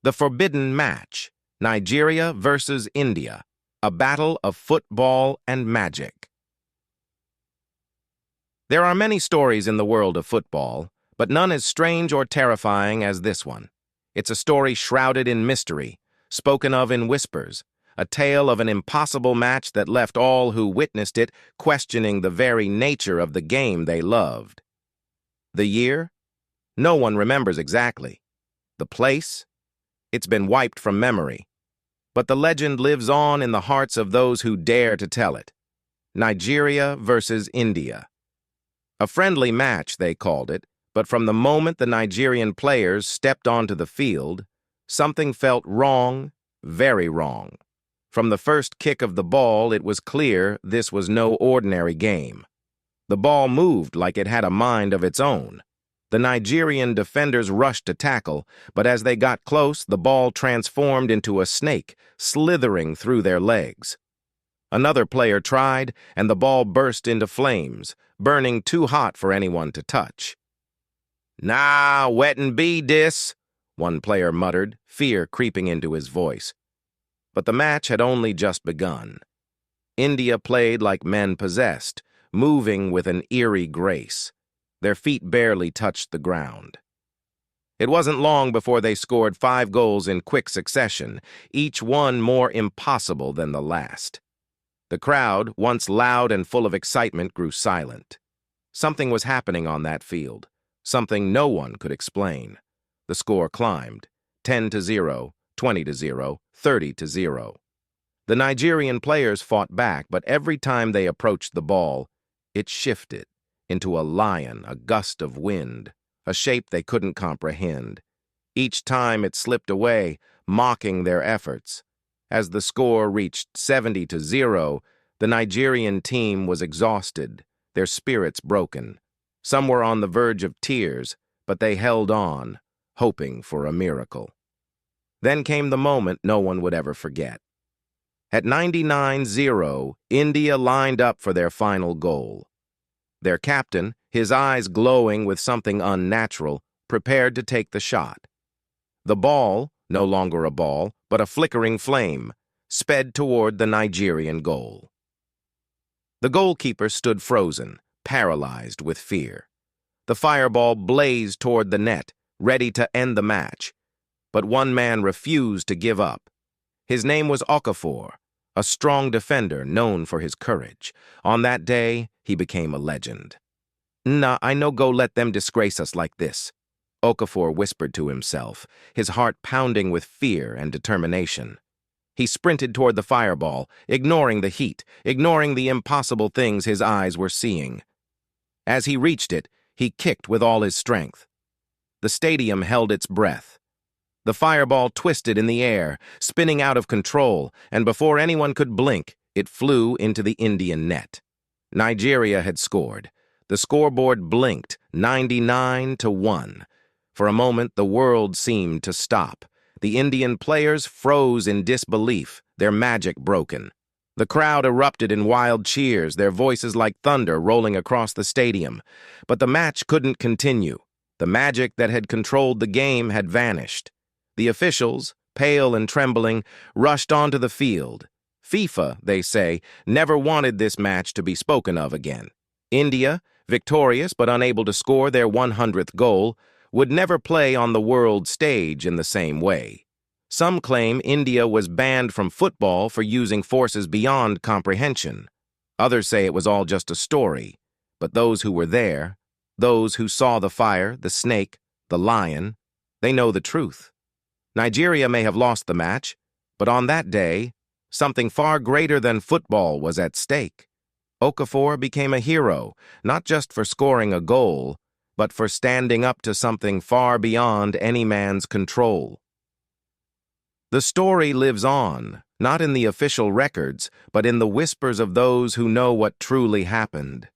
The Forbidden Match, Nigeria versus India, a battle of football and magic. There are many stories in the world of football, but none as strange or terrifying as this one. It's a story shrouded in mystery, spoken of in whispers, a tale of an impossible match that left all who witnessed it questioning the very nature of the game they loved. The year? No one remembers exactly. The place? It's been wiped from memory. But the legend lives on in the hearts of those who dare to tell it. Nigeria versus India. A friendly match, they called it, but from the moment the Nigerian players stepped onto the field, something felt wrong, very wrong. From the first kick of the ball, it was clear this was no ordinary game. The ball moved like it had a mind of its own. The Nigerian defenders rushed to tackle, but as they got close, the ball transformed into a snake, slithering through their legs. Another player tried, and the ball burst into flames, burning too hot for anyone to touch. "Nah, wet'n be dis," one player muttered, fear creeping into his voice. But the match had only just begun. India played like men possessed, moving with an eerie grace. Their feet barely touched the ground. It wasn't long before they scored 5 goals in quick succession, each one more impossible than the last. The crowd, once loud and full of excitement, grew silent. Something was happening on that field, something no one could explain. The score climbed, 10-0, 20-0, 30-0. The Nigerian players fought back, but every time they approached the ball, it shifted into a lion, a gust of wind, a shape they couldn't comprehend. Each time it slipped away, mocking their efforts. As the score reached 70-0, the Nigerian team was exhausted, their spirits broken. Some were on the verge of tears, but they held on, hoping for a miracle. Then came the moment no one would ever forget. At 99-0, India lined up for their final goal. Their captain, his eyes glowing with something unnatural, prepared to take the shot. The ball, no longer a ball, but a flickering flame, sped toward the Nigerian goal. The goalkeeper stood frozen, paralyzed with fear. The fireball blazed toward the net, ready to end the match. But one man refused to give up. His name was Okafor, a strong defender known for his courage. On that day, he became a legend. "Nah, I no go let them disgrace us like this," Okafor whispered to himself, his heart pounding with fear and determination. He sprinted toward the fireball, ignoring the heat, ignoring the impossible things his eyes were seeing. As he reached it, he kicked with all his strength. The stadium held its breath. The fireball twisted in the air, spinning out of control, and before anyone could blink, it flew into the Indian net. Nigeria had scored. The scoreboard blinked, 99-1. For a moment, the world seemed to stop. The Indian players froze in disbelief, their magic broken. The crowd erupted in wild cheers, their voices like thunder rolling across the stadium. But the match couldn't continue. The magic that had controlled the game had vanished. The officials, pale and trembling, rushed onto the field. FIFA, they say, never wanted this match to be spoken of again. India, victorious but unable to score their 100th goal, would never play on the world stage in the same way. Some claim India was banned from football for using forces beyond comprehension. Others say it was all just a story. But those who were there, those who saw the fire, the snake, the lion, they know the truth. Nigeria may have lost the match, but on that day, something far greater than football was at stake. Okafor became a hero, not just for scoring a goal, but for standing up to something far beyond any man's control. The story lives on, not in the official records, but in the whispers of those who know what truly happened.